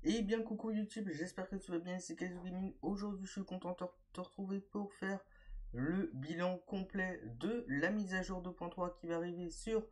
Et bien coucou YouTube, j'espère que tu vas bien, c'est Kaizo Gaming. Aujourd'hui je suis content de te retrouver pour faire le bilan complet de la mise à jour 2.3 qui va arriver sur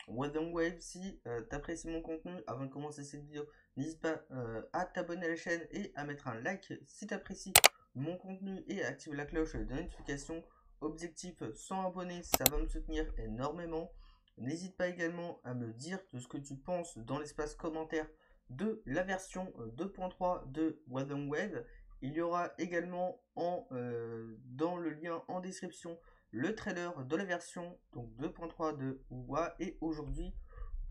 Weather Wave. Si tu apprécies mon contenu, avant de commencer cette vidéo, n'hésite pas à t'abonner à la chaîne et à mettre un like si tu apprécies mon contenu et à activer la cloche de notification. Objectif 100 abonnés, ça va me soutenir énormément. N'hésite pas également à me dire de ce que tu penses dans l'espace commentaire de la version 2.3 de Weather Wave. Il y aura également dans le lien en description le trailer de la version donc 2.3 de WoW. Et aujourd'hui,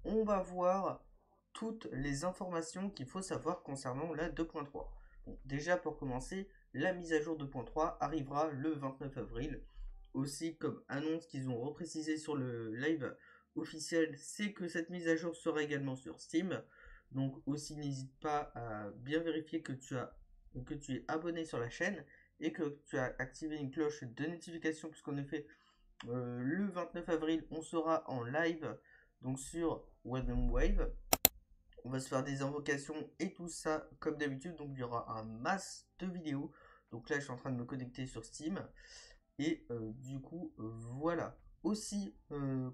on va voir toutes les informations qu'il faut savoir concernant la 2.3. Bon, déjà pour commencer, la mise à jour 2.3 arrivera le 29 avril. Aussi, comme annonce qu'ils ont reprécisé sur le live officiel, c'est que cette mise à jour sera également sur Steam. Donc aussi, n'hésite pas à bien vérifier que tu es abonné sur la chaîne et que tu as activé une cloche de notification, puisqu'en effet, le 29 avril, on sera en live donc sur Weather Wave. On va se faire des invocations et tout ça comme d'habitude. Donc il y aura un masse de vidéos. Donc là, je suis en train de me connecter sur Steam. Et du coup, voilà. Aussi,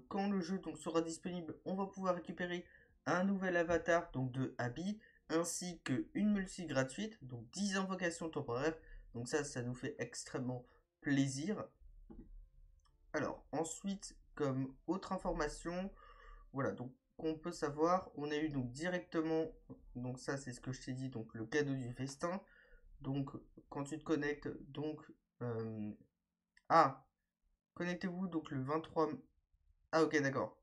quand le jeu donc, sera disponible, on va pouvoir récupérer un nouvel avatar donc de Abby, ainsi qu'une multi gratuite, donc 10 invocations temporaires. Donc ça nous fait extrêmement plaisir. Alors, ensuite, comme autre information, voilà, donc qu'on peut savoir, on a eu donc directement, donc ça c'est ce que je t'ai dit, donc le cadeau du festin. Donc, quand tu te connectes, donc, euh, ah, connectez-vous donc le 23. Ah, ok, d'accord.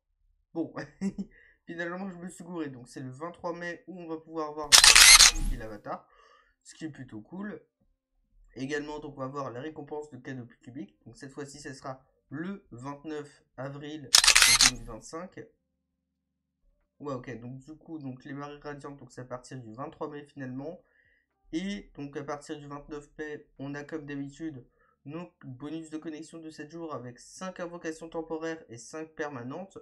Bon, finalement, je me suis gouré. Donc, c'est le 23 mai où on va pouvoir voir l'avatar, ce qui est plutôt cool. Également, donc, on va voir la récompense de cadeau cubique. Donc, cette fois-ci, ce sera le 29 avril 2025. Ouais, ok. Donc, du coup, donc, les marées radiantes, donc, c'est à partir du 23 mai finalement. Et donc, à partir du 29 mai, on a comme d'habitude nos bonus de connexion de 7 jours avec 5 invocations temporaires et 5 permanentes.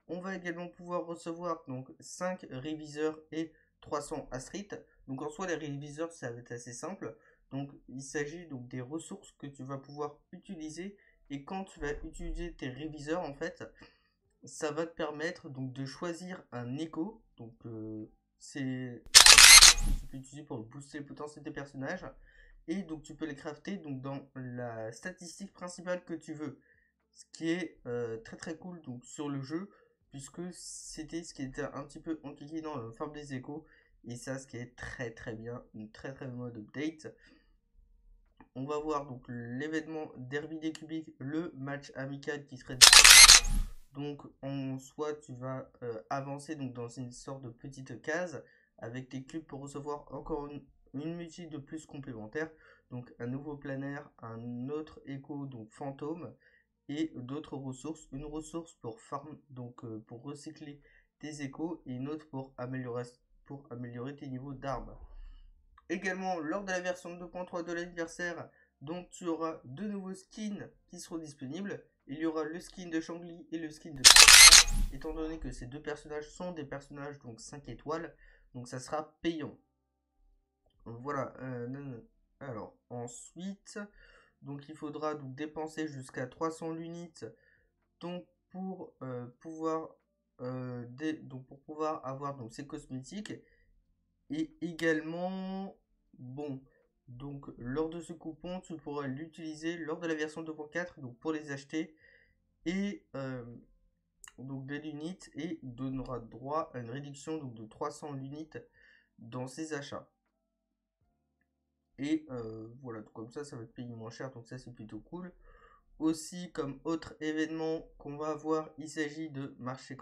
On va également pouvoir recevoir donc 5 réviseurs et 300 astrites. Donc en soi, les réviseurs, ça va être assez simple. Donc il s'agit donc des ressources que tu vas pouvoir utiliser. Et quand tu vas utiliser tes réviseurs, en fait, ça va te permettre donc de choisir un écho. Donc c'est ce que tu peux utiliser pour booster le potentiel des personnages. Et donc tu peux les crafter donc dans la statistique principale que tu veux. Ce qui est très très cool donc sur le jeu, puisque c'était ce qui était un petit peu enquillé dans le Farm des Échos. Et ça, ce qui est très très bien, une très très bonne update. On va voir donc l'événement Derby des Cubiques, le match amical qui serait donc en soi tu vas avancer donc dans une sorte de petite case avec tes cubes pour recevoir encore une multi de plus complémentaire. Donc un nouveau planaire, un autre écho donc fantôme et d'autres ressources. Une ressource pour farm, donc pour recycler tes échos et une autre pour améliorer tes niveaux d'armes. Également, lors de la version 2.3 de l'anniversaire, donc tu auras deux nouveaux skins qui seront disponibles. Il y aura le skin de Shangli et le skin de étant donné que ces deux personnages sont des personnages donc 5 étoiles, donc ça sera payant. Voilà. Alors, ensuite, donc il faudra donc dépenser jusqu'à 300 l'unité donc pour pouvoir avoir donc ces cosmétiques. Et également, bon, donc lors de ce coupon, tu pourras l'utiliser lors de la version 2.4, donc pour les acheter, et donc de l'unité, et donnera droit à une réduction donc, de 300 l'unité dans ses achats. Et voilà, comme ça va te payer moins cher, donc ça c'est plutôt cool. Aussi, comme autre événement qu'on va avoir, il s'agit de marché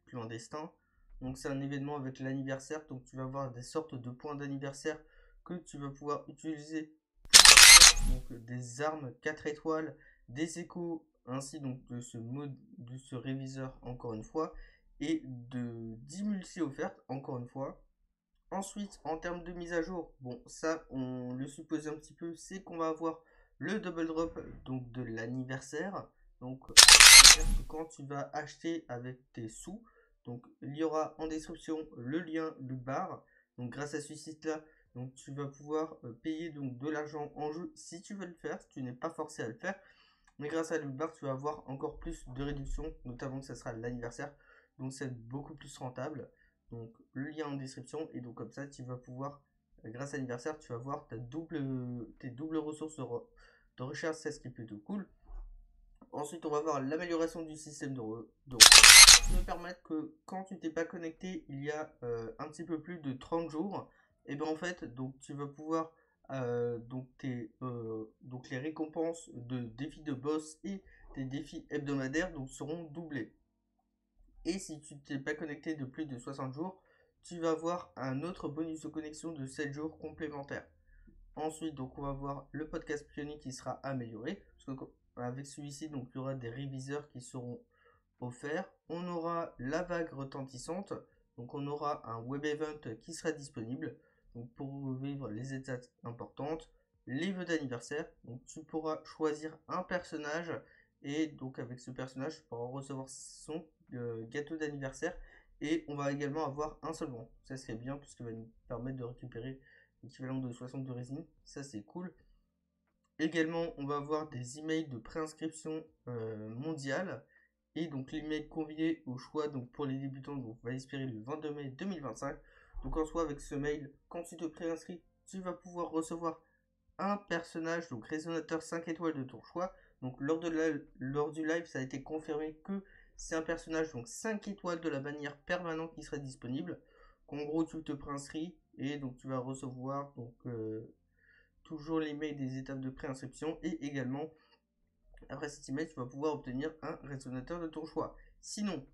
clandestin. Donc c'est un événement avec l'anniversaire, donc tu vas avoir des sortes de points d'anniversaire que tu vas pouvoir utiliser pour donc, des armes 4 étoiles, des échos, ainsi donc de ce mode, de ce réviseur encore une fois, et de 10 multi offertes encore une fois. Ensuite, en termes de mise à jour, bon, ça, on le suppose un petit peu, c'est qu'on va avoir le double drop donc de l'anniversaire. Donc, c'est-à-dire que quand tu vas acheter avec tes sous, donc il y aura en description le lien du bar. Donc grâce à ce site-là, donc tu vas pouvoir payer donc de l'argent en jeu si tu veux le faire, si tu n'es pas forcé à le faire. Mais grâce à Lootbar, tu vas avoir encore plus de réduction, notamment que ça sera l'anniversaire. Donc c'est beaucoup plus rentable. Donc le lien en description. Et donc comme ça, tu vas pouvoir, grâce à l'anniversaire, tu vas voir tes doubles ressources de recherche. C'est ce qui est plutôt cool. Ensuite, on va voir l'amélioration du système de qui va permettre que quand tu t'es pas connecté il y a un petit peu plus de 30 jours, et bien en fait, donc tu vas pouvoir donc les récompenses de défis de boss et tes défis hebdomadaires donc seront doublés. Et si tu t'es pas connecté de plus de 60 jours, tu vas avoir un autre bonus de connexion de 7 jours complémentaires. Ensuite, donc on va voir le podcast pionnier qui sera amélioré. Parce que avec celui-ci, donc il y aura des réviseurs qui seront offerts. On aura la vague retentissante. Donc on aura un web event qui sera disponible. Donc pour vivre les étapes importantes. Les vœux d'anniversaire. Donc tu pourras choisir un personnage. Et donc avec ce personnage, tu pourras recevoir son gâteau d'anniversaire. Et on va également avoir un seul bon. Ça serait bien puisque va nous permettre de récupérer l'équivalent de 60 de résine. Ça c'est cool. Également, on va avoir des emails de préinscription mondiale. Et donc l'email convié au choix donc pour les débutants donc va expirer le 22 mai 2025. Donc en soi avec ce mail, quand tu te préinscris, tu vas pouvoir recevoir un personnage, donc résonateur 5 étoiles de ton choix. Donc lors du live, ça a été confirmé que c'est un personnage donc 5 étoiles de la bannière permanent qui sera disponible. En gros, tu te préinscris et donc tu vas recevoir donc toujours l'email des étapes de préinscription et également après cet email, tu vas pouvoir obtenir un résonateur de ton choix. Sinon,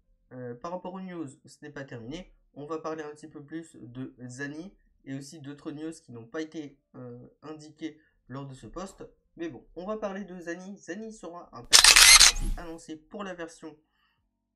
par rapport aux news, ce n'est pas terminé. On va parler un petit peu plus de Zani et aussi d'autres news qui n'ont pas été indiquées lors de ce post. Mais bon, on va parler de Zani. Zani sera un personnage annoncé pour la version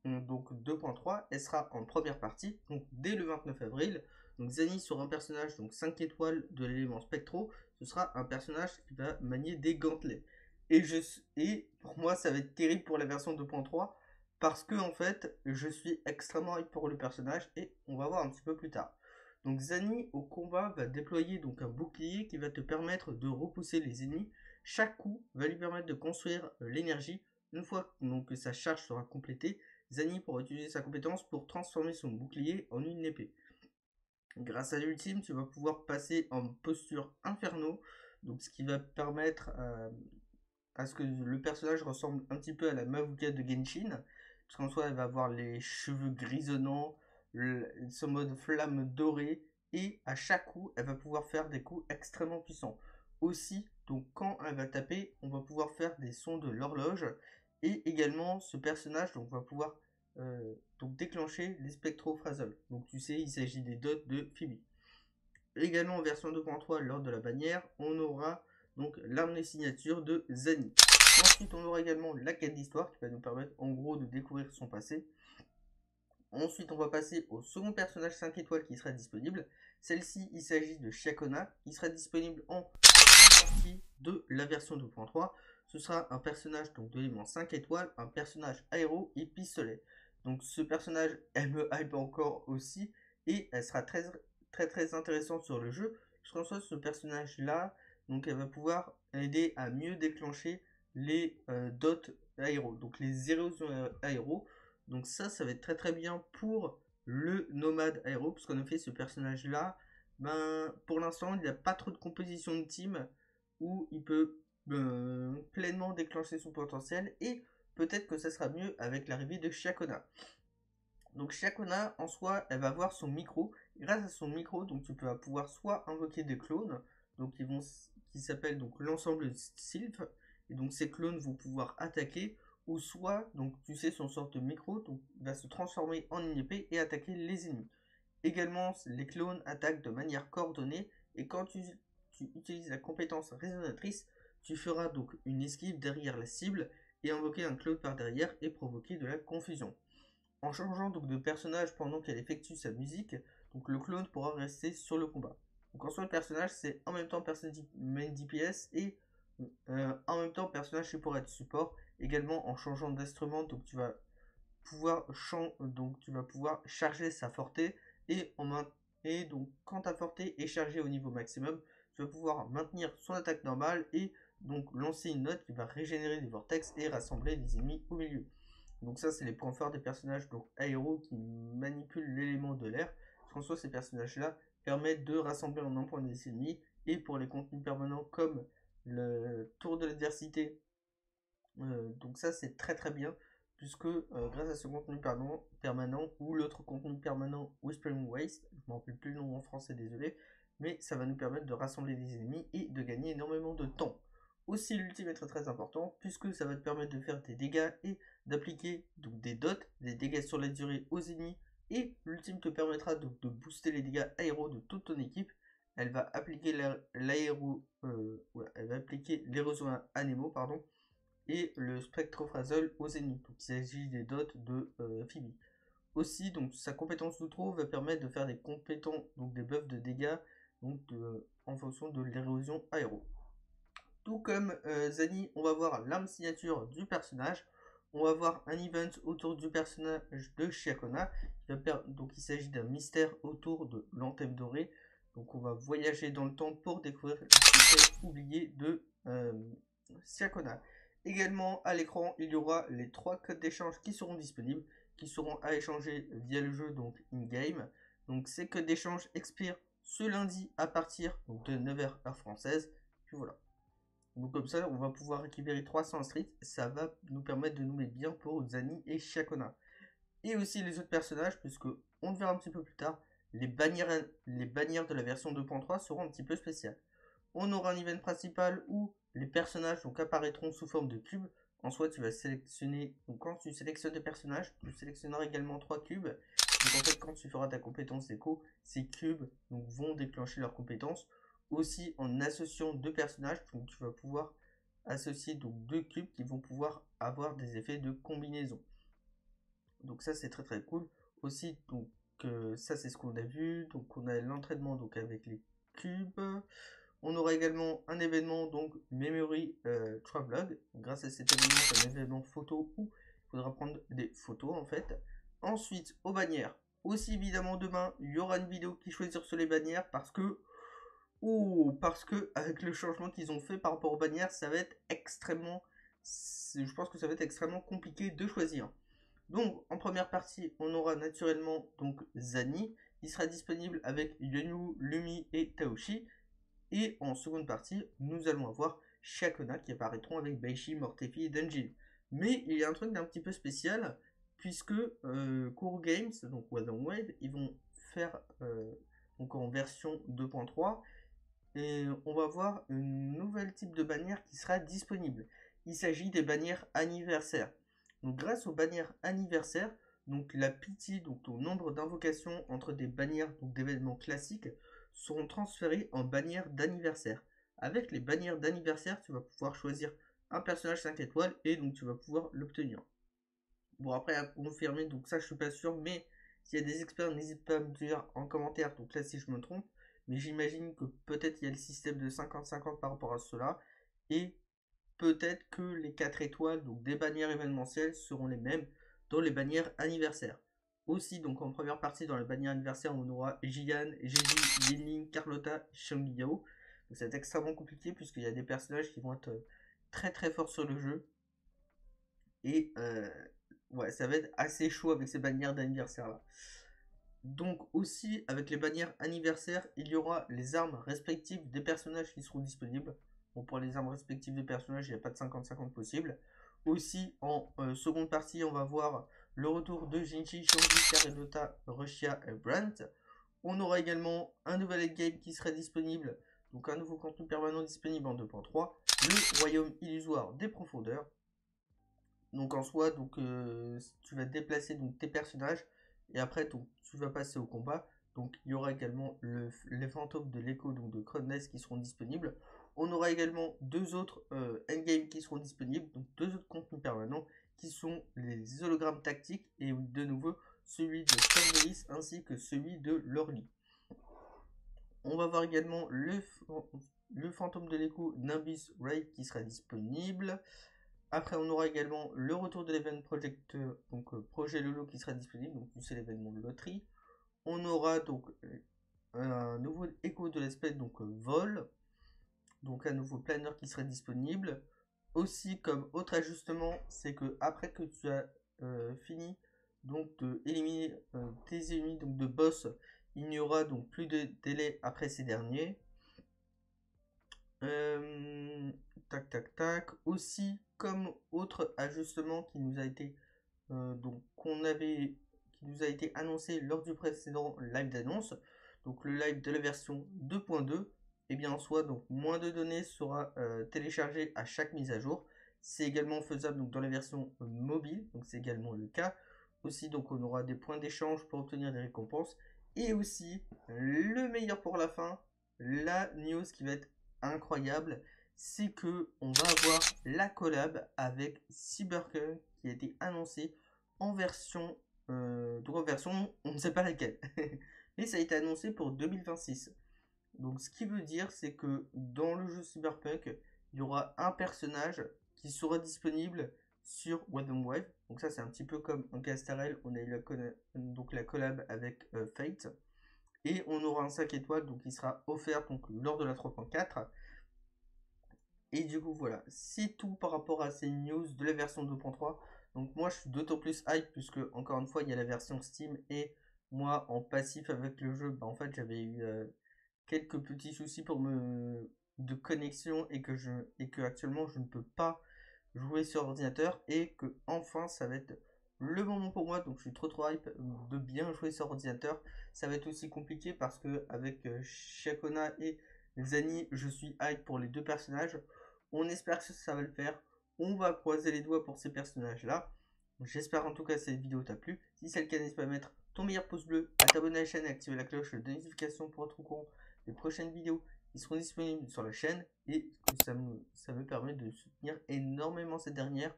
donc 2.3. Elle sera en première partie, donc dès le 29 avril. Donc Zani sera un personnage donc 5 étoiles de l'élément spectro. Ce sera un personnage qui va manier des gantelets. Et pour moi, ça va être terrible pour la version 2.3 parce que en fait, je suis extrêmement hype pour le personnage et on va voir un petit peu plus tard. Donc Zani au combat va déployer donc un bouclier qui va te permettre de repousser les ennemis. Chaque coup va lui permettre de construire l'énergie. Une fois donc, que sa charge sera complétée, Zani pourra utiliser sa compétence pour transformer son bouclier en une épée. Grâce à l'ultime, tu vas pouvoir passer en posture inferno, donc ce qui va permettre à ce que le personnage ressemble un petit peu à la Mavuka de Genshin, parce qu'en soi elle va avoir les cheveux grisonnants, son mode flamme dorée, et à chaque coup elle va pouvoir faire des coups extrêmement puissants. Aussi, donc quand elle va taper, on va pouvoir faire des sons de l'horloge, et également ce personnage donc va pouvoir donc déclencher les spectrophrasals. Donc tu sais, il s'agit des dots de Phoebe. Également en version 2.3 lors de la bannière, on aura donc l'arme des signatures de Zani. Ensuite, on aura également la quête d'histoire qui va nous permettre en gros de découvrir son passé. Ensuite, on va passer au second personnage 5 étoiles qui sera disponible. Celle-ci, il s'agit de Shiakona, qui sera disponible en partie de la version 2.3. Ce sera un personnage donc de l'élément 5 étoiles, un personnage aéro et pistolet. Donc ce personnage, elle me hype encore aussi et elle sera très intéressante sur le jeu. Puisqu'en soit ce personnage là, donc elle va pouvoir aider à mieux déclencher les dots aéro, donc les érosions aéro. Donc ça va être très bien pour le nomade aéro, parce qu'en effet ce personnage là, ben pour l'instant il n'y a pas trop de composition de team où il peut pleinement déclencher son potentiel, et peut-être que ça sera mieux avec l'arrivée de Shiakona. Donc Shiakona en soi, elle va avoir son micro. Grâce à son micro, donc tu peux pouvoir soit invoquer des clones, donc qui s'appellent donc l'ensemble Sylph, et donc ces clones vont pouvoir attaquer, ou soit donc tu sais son sorte de micro donc va se transformer en une épée et attaquer les ennemis. Également, les clones attaquent de manière coordonnée, et quand tu utilises la compétence résonatrice, tu feras donc une esquive derrière la cible et invoquer un clone par derrière et provoquer de la confusion. En changeant donc de personnage pendant qu'elle effectue sa musique, donc le clone pourra rester sur le combat. Donc en soi, le personnage c'est en même temps personnage main DPS et en même temps personnage pour être support. Également en changeant d'instrument, donc tu vas pouvoir charger sa forté, et en Et donc quand ta forté est chargée au niveau maximum, tu vas pouvoir maintenir son attaque normale et donc lancer une note qui va régénérer des vortex et rassembler des ennemis au milieu. Donc ça c'est les points forts des personnages donc aéros qui manipulent l'élément de l'air. Parce qu'en soi ces personnages là permettent de rassembler en un point des ennemis. Et pour les contenus permanents comme le tour de l'adversité, donc ça c'est très très bien. Puisque grâce à ce contenu permanent ou l'autre contenu permanent Whispering Waste, je ne me rappelle plus le nom en français, désolé, mais ça va nous permettre de rassembler des ennemis et de gagner énormément de temps. Aussi l'ultime est très très important puisque ça va te permettre de faire des dégâts et d'appliquer donc des dots, des dégâts sur la durée aux ennemis. Et l'ultime te permettra donc de booster les dégâts aéros de toute ton équipe. Elle va appliquer elle va appliquer l'érosion à Nemo, pardon, et le spectrophrasol aux ennemis. Donc il s'agit des dots de Phoebe. Aussi, donc sa compétence d'outro va permettre de faire des compétences, donc des buffs de dégâts, donc en fonction de l'érosion aéro. Tout comme Zani, on va voir l'arme signature du personnage. On va voir un event autour du personnage de Chiakona. Donc il s'agit d'un mystère autour de l'anthème doré. Donc on va voyager dans le temps pour découvrir les secrets oubliés de Chiakona. Également à l'écran, il y aura les 3 codes d'échange qui seront disponibles, qui seront à échanger via le jeu, donc in-game. Donc ces codes d'échange expirent ce lundi à partir donc, de 9h heure française. Puis voilà. Donc comme ça, on va pouvoir récupérer 300 streets. Ça va nous permettre de nous mettre bien pour Zani et Chiakona. Et aussi les autres personnages, puisque on le verra un petit peu plus tard, les bannières de la version 2.3 seront un petit peu spéciales. On aura un event principal où les personnages donc, apparaîtront sous forme de cubes. En soi, tu vas sélectionner, donc quand tu sélectionnes des personnages, tu sélectionneras également 3 cubes. Donc en fait, quand tu feras ta compétence d'écho, ces cubes donc, vont déclencher leurs compétences. Aussi, en associant 2 personnages, donc tu vas pouvoir associer donc 2 cubes qui vont pouvoir avoir des effets de combinaison. Donc ça, c'est très très cool. Aussi, donc ça, c'est ce qu'on a vu. Donc on a l'entraînement donc avec les cubes. On aura également un événement, donc Memory Travelog. Grâce à cet événement, c'est un événement photo où il faudra prendre des photos en fait. Ensuite, aux bannières. Aussi évidemment demain, il y aura une vidéo qui choisir sur les bannières parce que avec le changement qu'ils ont fait par rapport aux bannières, ça va être extrêmement, je pense que ça va être extrêmement compliqué de choisir. Donc en première partie, on aura naturellement donc Zani, qui sera disponible avec Yonu, Lumi et Taoshi. Et en seconde partie, nous allons avoir Chiakona qui apparaîtront avec Baishi, Mortefi et Dungeon. Mais il y a un truc d'un petit peu spécial, puisque Kuro Games, donc Wagon Wave, ils vont faire donc en version 2.3 et on va voir une nouvelle type de bannière qui sera disponible. Il s'agit des bannières anniversaires. Donc grâce aux bannières anniversaires, donc la pitié, donc ton nombre d'invocations entre des bannières donc d'événements classiques seront transférées en bannières d'anniversaire. Avec les bannières d'anniversaire, tu vas pouvoir choisir un personnage 5 étoiles et donc tu vas pouvoir l'obtenir. Bon après à confirmer, donc ça je suis pas sûr, mais s'il y a des experts, n'hésite pas à me dire en commentaire, donc là si je me trompe, mais j'imagine que peut-être il y a le système de 50-50 par rapport à cela, et peut-être que les 4 étoiles, donc des bannières événementielles, seront les mêmes dans les bannières anniversaires. Aussi, donc en première partie, dans les bannières anniversaires, on aura Jian, Gigi, Yinling, Carlotta, Shang Yao. Donc ça va être extrêmement compliqué puisqu'il y a des personnages qui vont être très très forts sur le jeu. Et ouais, ça va être assez chaud avec ces bannières d'anniversaire là. Donc aussi, avec les bannières anniversaires, il y aura les armes respectives des personnages qui seront disponibles. Bon, pour les armes respectives des personnages, il n'y a pas de 50-50 possible. Aussi, en seconde partie, on va voir le retour de Jinchi, Shongi, Karenota, Rushia et Brandt. On aura également un nouvel endgame qui sera disponible, donc un nouveau contenu permanent disponible en 2.3, le royaume illusoire des profondeurs. Donc en soi, donc, tu vas déplacer donc, tes personnages et après donc, tu vas passer au combat. Donc il y aura également les fantômes de l'écho donc de Croness qui seront disponibles. On aura également 2 autres endgames qui seront disponibles, donc 2 autres contenus permanents qui sont les hologrammes tactiques et de nouveau celui de Cornelis ainsi que celui de Lorly. On va voir également le fantôme de l'écho Nimbus Ray qui sera disponible. Après, on aura également le retour de l'Event Project, donc projet Lolo qui sera disponible, donc c'est l'événement de loterie. On aura donc un nouveau écho de l'espèce, donc vol, donc un nouveau planeur qui serait disponible. Aussi, comme autre ajustement, c'est que après que tu as fini donc de éliminer tes ennemis, donc de boss, il n'y aura donc plus de délai après ces derniers. Euh, tac tac tac. Aussi, comme autre ajustement qui nous a été qui nous a été annoncé lors du précédent live d'annonce, donc le live de la version 2.2, et bien en soi donc moins de données sera téléchargé à chaque mise à jour. C'est également faisable donc dans la version mobile, donc c'est également le cas. Aussi donc on aura des points d'échange pour obtenir des récompenses. Et aussi, le meilleur pour la fin, la news qui va être incroyable, c'est que on va avoir la collab avec Cyberpunk qui a été annoncée en version, donc en version, on ne sait pas laquelle, mais ça a été annoncé pour 2026. Donc ce qui veut dire, c'est que dans le jeu Cyberpunk, il y aura un personnage qui sera disponible sur Wave Wave. Donc ça c'est un petit peu comme en Castarel, on a eu donc la collab avec Fate. Et on aura un 5 étoiles donc qui sera offert donc, lors de la 3.4. Et du coup voilà, c'est tout par rapport à ces news de la version 2.3. Donc moi je suis d'autant plus hype puisque encore une fois il y a la version Steam et moi en passif avec le jeu, bah, en fait j'avais eu quelques petits soucis de connexion et que actuellement je ne peux pas jouer sur ordinateur et que enfin ça va être le moment pour moi, donc je suis trop hype de bien jouer sur ordinateur. Ça va être aussi compliqué parce que avec Shakona et Zani je suis hype pour les deux personnages. On espère que ça va le faire, on va croiser les doigts pour ces personnages là. J'espère en tout cas que cette vidéo t'a plu. Si c'est le cas, n'hésite pas à mettre ton meilleur pouce bleu, à t'abonner à la chaîne et activer la cloche de notification pour être au courant des prochaines vidéos qui seront disponibles sur la chaîne et que ça me permet de soutenir énormément cette dernière